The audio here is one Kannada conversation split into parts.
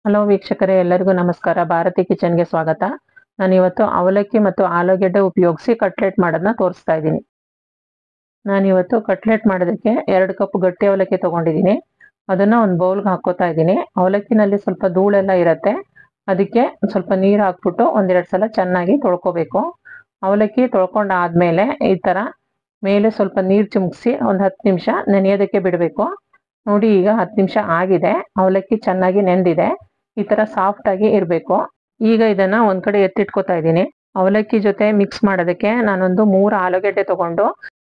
ಹಲೋ ವೀಕ್ಷಕರೇ, ಎಲ್ಲರಿಗೂ ನಮಸ್ಕಾರ. ಭಾರತಿ ಕಿಚನ್ಗೆ ಸ್ವಾಗತ. ನಾನು ಇವತ್ತು ಅವಲಕ್ಕಿ ಮತ್ತು ಆಲೂಗೆಡ್ಡೆ ಉಪಯೋಗಿಸಿ ಕಟ್ಲೆಟ್ ಮಾಡೋದನ್ನ ತೋರಿಸ್ತಾ ಇದ್ದೀನಿ. ನಾನು ಇವತ್ತು ಕಟ್ಲೆಟ್ ಮಾಡೋದಕ್ಕೆ 2 ಕಪ್ ಗಟ್ಟಿ ಅವಲಕ್ಕಿ ತಗೊಂಡಿದ್ದೀನಿ. ಅದನ್ನ ಒಂದು ಬೌಲ್ಗೆ ಹಾಕೋತಾ ಇದ್ದೀನಿ. ಅವಲಕ್ಕಿನಲ್ಲಿ ಸ್ವಲ್ಪ ಧೂಳೆಲ್ಲ ಇರುತ್ತೆ, ಅದಕ್ಕೆ ಸ್ವಲ್ಪ ನೀರು ಹಾಕ್ಬಿಟ್ಟು ಒಂದೆರಡು ಸಲ ಚೆನ್ನಾಗಿ ತೊಳ್ಕೊಬೇಕು. ಅವಲಕ್ಕಿ ತೊಳ್ಕೊಂಡಾದ್ಮೇಲೆ ಈ ಥರ ಮೇಲೆ ಸ್ವಲ್ಪ ನೀರು ಚಿಮುಕಿಸಿ ಒಂದು 10 ನಿಮಿಷ ನೆನೆಯೋದಕ್ಕೆ ಬಿಡಬೇಕು. ನೋಡಿ, ಈಗ 10 ನಿಮಿಷ ಆಗಿದೆ. ಅವಲಕ್ಕಿ ಚೆನ್ನಾಗಿ ನೆಂದಿದೆ. ಈ ತರ ಸಾಫ್ಟ್ ಆಗಿ ಇರಬೇಕು. ಈಗ ಇದನ್ನ ಒಂದ್ ಕಡೆ ಎತ್ತಿಟ್ಕೋತಾ ಇದ್ದೀನಿ. ಅವಲಕ್ಕಿ ಜೊತೆ ಮಿಕ್ಸ್ ಮಾಡೋದಕ್ಕೆ ನಾನೊಂದು 3 ಆಲೂಗೆಡ್ಡೆ ತಗೊಂಡು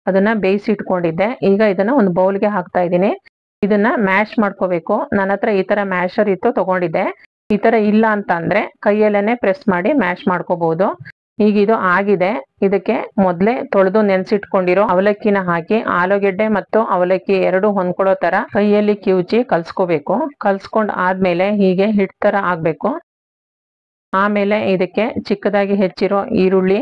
ಅದನ್ನ ಬೇಯಿಸಿ ಇಟ್ಕೊಂಡಿದ್ದೆ. ಈಗ ಇದನ್ನ ಒಂದು ಬೌಲ್ಗೆ ಹಾಕ್ತಾ ಇದ್ದೀನಿ. ಇದನ್ನ ಮ್ಯಾಶ್ ಮಾಡ್ಕೋಬೇಕು. ನನ್ನ ಹತ್ರ ಈ ತರ ಮ್ಯಾಶರ್ ಇತ್ತು, ತಗೊಂಡಿದ್ದೆ. ಈ ತರ ಇಲ್ಲ ಅಂತ ಅಂದ್ರೆ ಕೈಯಲ್ಲೇನೆ ಪ್ರೆಸ್ ಮಾಡಿ ಮ್ಯಾಶ್ ಮಾಡ್ಕೋಬಹುದು. ಈಗ ಇದು ಆಗಿದೆ. ಇದಕ್ಕೆ ಮೊದಲೇ ತೊಳೆದು ನೆನೆಸಿಟ್ಕೊಂಡಿರೋ ಅವಲಕ್ಕಿನ ಹಾಕಿ ಆಲೂಗೆಡ್ಡೆ ಮತ್ತು ಅವಲಕ್ಕಿ ಎರಡು ಹೊಂದ್ಕೊಳ್ಳೋ ತರ ಕೈಯಲ್ಲಿ ಕಿವುಚಿ ಕಲ್ಸ್ಕೋಬೇಕು. ಕಲ್ಸ್ಕೊಂಡ್ ಆದ್ಮೇಲೆ ಹೀಗೆ ಹಿಟ್ ತರ ಆಗ್ಬೇಕು. ಆಮೇಲೆ ಇದಕ್ಕೆ ಚಿಕ್ಕದಾಗಿ ಹೆಚ್ಚಿರೋ ಈರುಳ್ಳಿ,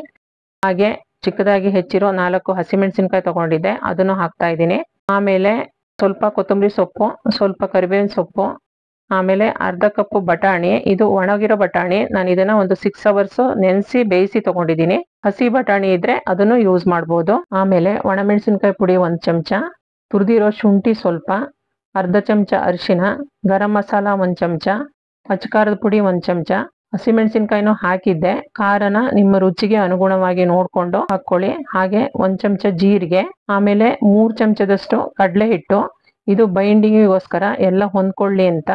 ಹಾಗೆ ಚಿಕ್ಕದಾಗಿ ಹೆಚ್ಚಿರೋ 4 ಹಸಿಮೆಣಸಿನ್ಕಾಯಿ ತಗೊಂಡಿದ್ದೆ, ಅದನ್ನು ಹಾಕ್ತಾ ಇದ್ದೀನಿ. ಆಮೇಲೆ ಸ್ವಲ್ಪ ಕೊತ್ತಂಬರಿ ಸೊಪ್ಪು, ಸ್ವಲ್ಪ ಕರಿಬೇವಿನ ಸೊಪ್ಪು, ಆಮೇಲೆ ಅರ್ಧ ಕಪ್ ಬಟಾಣಿ. ಇದು ಒಣಗಿರೋ ಬಟಾಣಿ. ನಾನು ಇದನ್ನ ಒಂದು 6 ಅವರ್ಸ್ ನೆನೆಸಿ ಬೇಯಿಸಿ ತಗೊಂಡಿದ್ದೀನಿ. ಹಸಿ ಬಟಾಣಿ ಇದ್ರೆ ಅದನ್ನು ಯೂಸ್ ಮಾಡ್ಬೋದು. ಆಮೇಲೆ ಒಣಮೆಣಸಿನ್ಕಾಯಿ ಪುಡಿ 1 ಚಮಚ, ತುರಿದಿರೋ ಶುಂಠಿ ಸ್ವಲ್ಪ, ಅರ್ಧ ಚಮಚ ಅರಿಶಿನ, ಗರಂ ಮಸಾಲ 1 ಚಮಚ, ಅಚ್ಚಕಾರದ ಪುಡಿ 1 ಚಮಚ, ಹಸಿಮೆಣಸಿನ್ಕಾಯಿನೂ ಹಾಕಿದ್ದೆ. ಖಾರನ ನಿಮ್ಮ ರುಚಿಗೆ ಅನುಗುಣವಾಗಿ ನೋಡ್ಕೊಂಡು ಹಾಕೊಳ್ಳಿ. ಹಾಗೆ 1 ಚಮಚ ಜೀರಿಗೆ, ಆಮೇಲೆ 3 ಚಮಚದಷ್ಟು ಕಡಲೆ ಹಿಟ್ಟು. ಇದು ಬೈಂಡಿಂಗಿಗೋಸ್ಕರ ಎಲ್ಲ ಹೊಂದ್ಕೊಳ್ಳಿ ಅಂತ.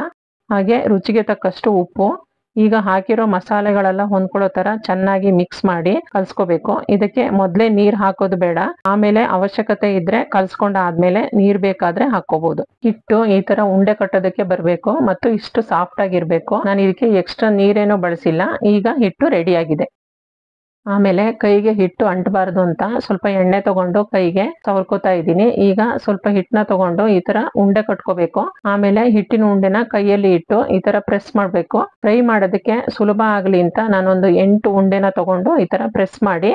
ಹಾಗೆ ರುಚಿಗೆ ತಕ್ಕಷ್ಟು ಉಪ್ಪು. ಈಗ ಹಾಕಿರೋ ಮಸಾಲೆಗಳೆಲ್ಲ ಹೊಂದ್ಕೊಳ್ಳೋ ತರ ಚೆನ್ನಾಗಿ ಮಿಕ್ಸ್ ಮಾಡಿ ಕಲ್ಸ್ಕೋಬೇಕು. ಇದಕ್ಕೆ ಮೊದಲೇ ನೀರ್ ಹಾಕೋದು ಬೇಡ. ಆಮೇಲೆ ಅವಶ್ಯಕತೆ ಇದ್ರೆ ಕಲ್ಸ್ಕೊಂಡಾದ್ಮೇಲೆ ನೀರ್ ಬೇಕಾದ್ರೆ ಹಾಕೋಬಹುದು. ಹಿಟ್ಟು ಈ ತರ ಉಂಡೆ ಕಟ್ಟೋದಕ್ಕೆ ಬರ್ಬೇಕು ಮತ್ತು ಇಷ್ಟು ಸಾಫ್ಟ್ ಆಗಿರ್ಬೇಕು. ನಾನು ಇದಕ್ಕೆ ಎಕ್ಸ್ಟ್ರಾ ನೀರೇನೋ ಬಳಸಿಲ್ಲ. ಈಗ ಹಿಟ್ಟು ರೆಡಿ ಆಗಿದೆ. ಆಮೇಲೆ ಕೈಗೆ ಹಿಟ್ಟು ಅಂಟಬಾರದು ಅಂತ ಸ್ವಲ್ಪ ಎಣ್ಣೆ ತಗೊಂಡು ಕೈಗೆ ಸವರ್ಕೋತಾ ಇದ್ದೀನಿ. ಈಗ ಸ್ವಲ್ಪ ಹಿಟ್ಟನ್ನ ತಗೊಂಡು ಈ ತರ ಉಂಡೆ ಕಟ್ಕೋಬೇಕು. ಆಮೇಲೆ ಹಿಟ್ಟಿನ ಉಂಡೆನ ಕೈಯಲ್ಲಿ ಇಟ್ಟು ಈ ತರ ಪ್ರೆಸ್ ಮಾಡ್ಬೇಕು. ಫ್ರೈ ಮಾಡೋದಕ್ಕೆ ಸುಲಭ ಆಗ್ಲಿ ಅಂತ ನಾನೊಂದು 8 ಉಂಡೆನ ತಗೊಂಡು ಈ ತರ ಪ್ರೆಸ್ ಮಾಡಿ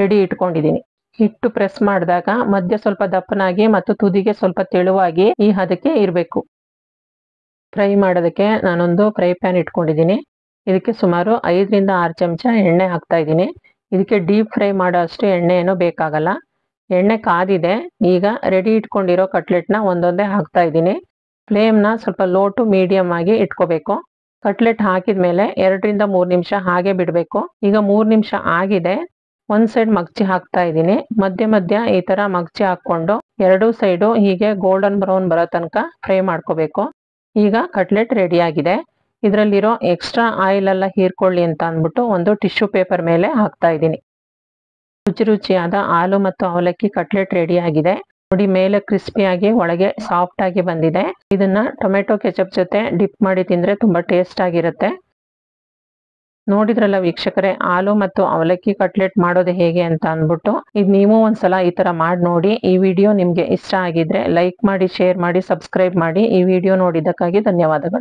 ರೆಡಿ ಇಟ್ಕೊಂಡಿದ್ದೀನಿ. ಹಿಟ್ಟು ಪ್ರೆಸ್ ಮಾಡಿದಾಗ ಮಧ್ಯ ಸ್ವಲ್ಪ ದಪ್ಪನಾಗಿ ಮತ್ತು ತುದಿಗೆ ಸ್ವಲ್ಪ ತೆಳುವಾಗಿ ಈ ಹದಕ್ಕೆ ಇರಬೇಕು. ಫ್ರೈ ಮಾಡೋದಕ್ಕೆ ನಾನೊಂದು ಫ್ರೈ ಪ್ಯಾನ್ ಇಟ್ಕೊಂಡಿದ್ದೀನಿ. ಇದಕ್ಕೆ ಸುಮಾರು 5 ರಿಂದ 6 ಚಮಚ ಎಣ್ಣೆ ಹಾಕ್ತಾ ಇದ್ದೀನಿ. ಇದಕ್ಕೆ ಡೀಪ್ ಫ್ರೈ ಮಾಡೋ ಅಷ್ಟು ಎಣ್ಣೆ ಏನೋ ಬೇಕಾಗಲ್ಲ. ಎಣ್ಣೆ ಕಾದಿದೆ. ಈಗ ರೆಡಿ ಇಟ್ಕೊಂಡಿರೋ ಕಟ್ಲೆಟ್ನ ಒಂದೊಂದೇ ಹಾಕ್ತಾ ಇದ್ದೀನಿ. ಫ್ಲೇಮ್ನ ಸ್ವಲ್ಪ ಲೋ ಟು ಮೀಡಿಯಂ ಆಗಿ ಇಟ್ಕೋಬೇಕು. ಕಟ್ಲೆಟ್ ಹಾಕಿದ್ಮೇಲೆ 2 ರಿಂದ 3 ನಿಮಿಷ ಹಾಗೆ ಬಿಡಬೇಕು. ಈಗ 3 ನಿಮಿಷ ಆಗಿದೆ. ಒಂದ್ ಸೈಡ್ ಮಗ್ಚಿ ಹಾಕ್ತಾ ಇದ್ದೀನಿ. ಮಧ್ಯ ಮಧ್ಯ ಈ ತರ ಮಗ್ಚಿ ಹಾಕೊಂಡು 2 ಸೈಡು ಹೀಗೆ ಗೋಲ್ಡನ್ ಬ್ರೌನ್ ಬರೋ ತನಕ ಫ್ರೈ ಮಾಡ್ಕೋಬೇಕು. ಈಗ ಕಟ್ಲೆಟ್ ರೆಡಿ ಆಗಿದೆ. ಇದರಲ್ಲಿರೋ ಎಕ್ಸ್ಟ್ರಾ ಆಯಿಲ್ ಎಲ್ಲ ಹೀರ್ಕೊಳ್ಳಿ ಅಂತ ಅಂದ್ಬಿಟ್ಟು ಒಂದು ಟಿಶ್ಯೂ ಪೇಪರ್ ಮೇಲೆ ಹಾಕ್ತಾ ಇದ್ದೀನಿ. ರುಚಿ ರುಚಿಯಾದ ಆಲೂ ಮತ್ತು ಅವಲಕ್ಕಿ ಕಟ್ಲೆಟ್ ರೆಡಿ ಆಗಿದೆ. ನೋಡಿ, ಮೇಲೆ ಕ್ರಿಸ್ಪಿಯಾಗಿ ಒಳಗೆ ಸಾಫ್ಟ್ ಆಗಿ ಬಂದಿದೆ. ಇದನ್ನ ಟೊಮೆಟೊ ಕೆಚಪ್ ಜೊತೆ ಡಿಪ್ ಮಾಡಿ ತಿಂದ್ರೆ ತುಂಬಾ ಟೇಸ್ಟ್ ಆಗಿರುತ್ತೆ. ನೋಡಿದ್ರಲ್ಲ ವೀಕ್ಷಕರೇ, ಆಲೂ ಮತ್ತು ಅವಲಕ್ಕಿ ಕಟ್ಲೆಟ್ ಮಾಡೋದು ಹೇಗೆ ಅಂತ ಅಂದ್ಬಿಟ್ಟು. ಇದು ನೀವು ಒಂದ್ಸಲ ಈ ತರ ಮಾಡಿ ನೋಡಿ. ಈ ವಿಡಿಯೋ ನಿಮ್ಗೆ ಇಷ್ಟ ಆಗಿದ್ರೆ ಲೈಕ್ ಮಾಡಿ, ಶೇರ್ ಮಾಡಿ, ಸಬ್ಸ್ಕ್ರೈಬ್ ಮಾಡಿ. ಈ ವಿಡಿಯೋ ನೋಡಿದ್ದಕ್ಕಾಗಿ ಧನ್ಯವಾದಗಳು.